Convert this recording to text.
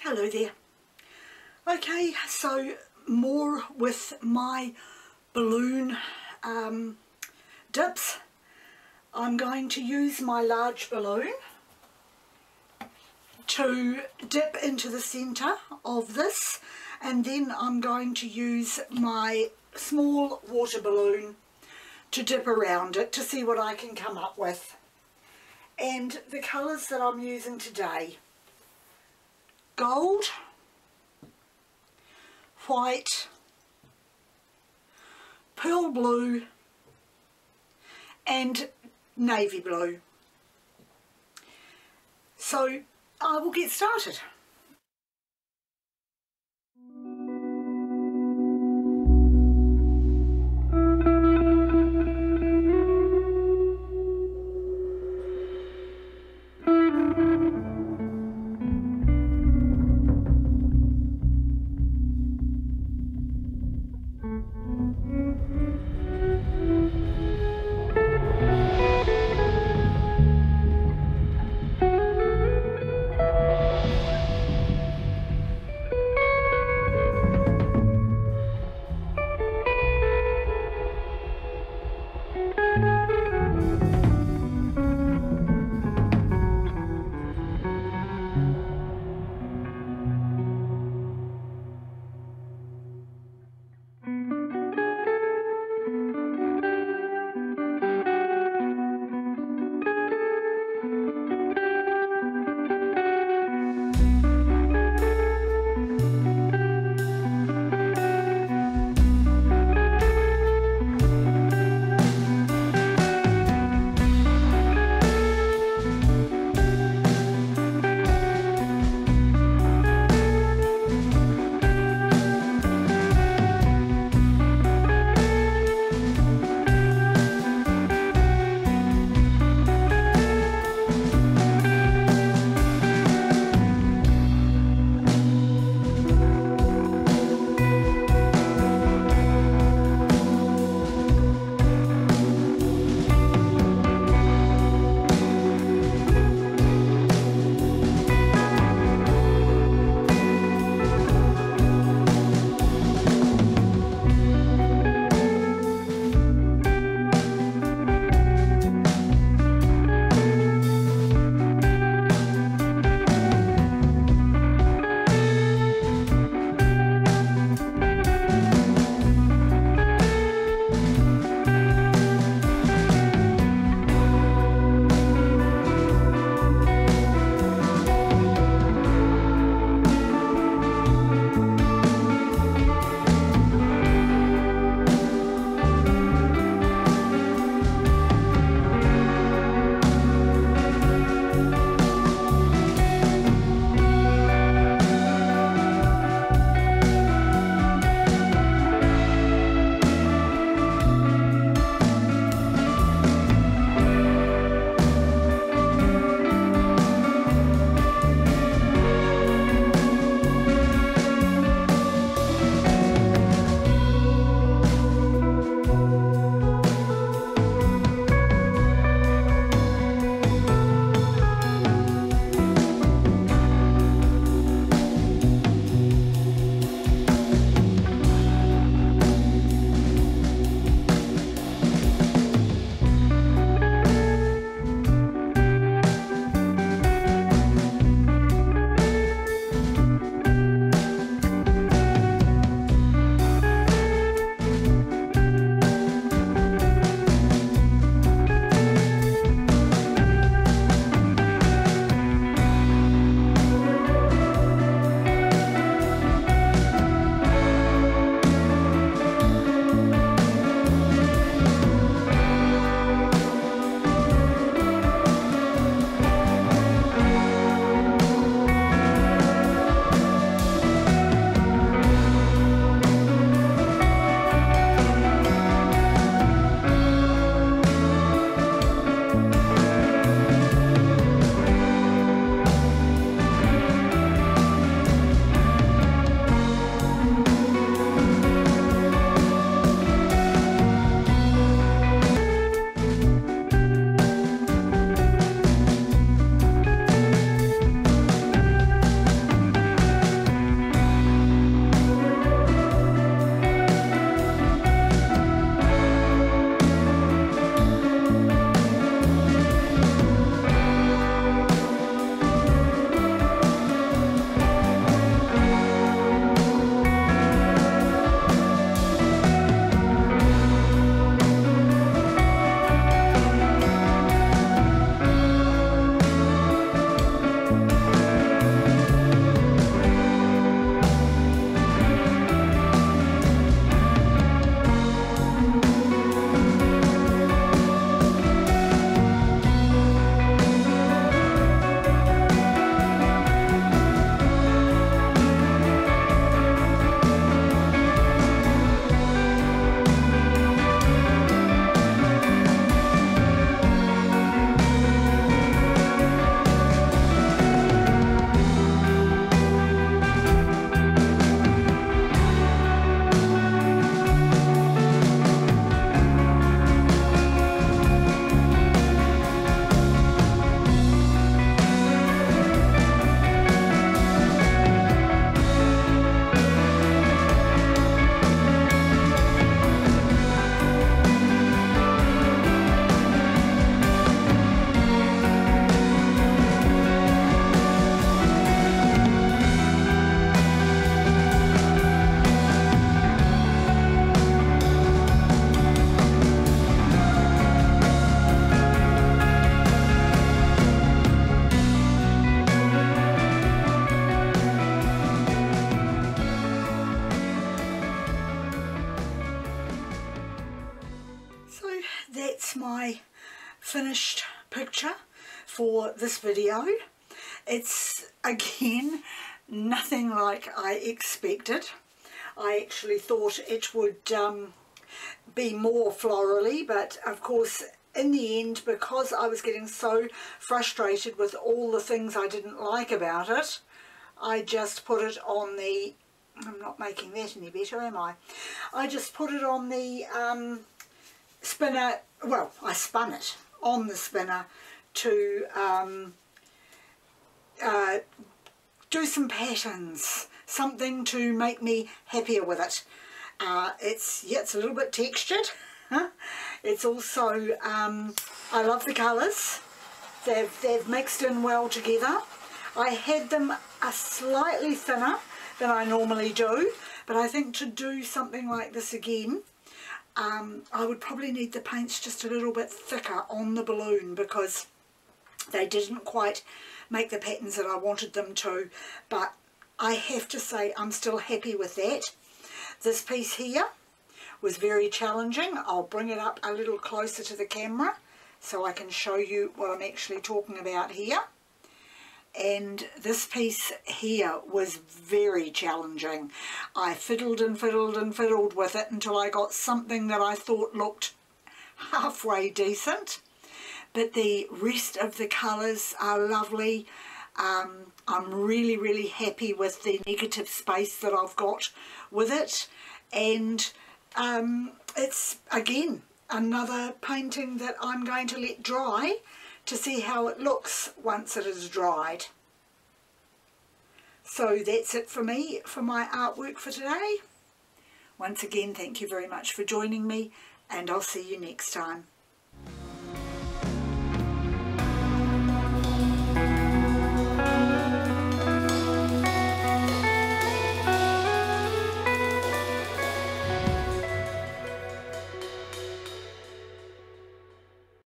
Hello there. Okay, so more with my balloon dips. I'm going to use my large balloon to dip into the centre of this, and then I'm going to use my small water balloon to dip around it to see what I can come up with. And the colours that I'm using today: gold, white, pearl blue and navy blue. So I will get started. finished picture for this video. It's again nothing like I expected. I actually thought it would be more florally, but of course in the end, because I was getting so frustrated with all the things I didn't like about it, I just put it on the, I'm not making that any better, am I? I just put it on the spinner. Well, I spun it on the spinner to do some patterns, something to make me happier with it. It's a little bit textured. It's also, I love the colours. They've mixed in well together. I had them a slightly thinner than I normally do, but I think to do something like this again, I would probably need the paints just a little bit thicker on the balloon, because they didn't quite make the patterns that I wanted them to. But I have to say I'm still happy with that. This piece here was very challenging. I'll bring it up a little closer to the camera so I can show you what I'm actually talking about here. And this piece here was very challenging. I fiddled and fiddled and fiddled with it until I got something that I thought looked halfway decent. But the rest of the colours are lovely. I'm really happy with the negative space that I've got with it. And it's again another painting that I'm going to let dry to see how it looks once it is dried. So that's it for me for my artwork for today. Once again, thank you very much for joining me, and I'll see you next time.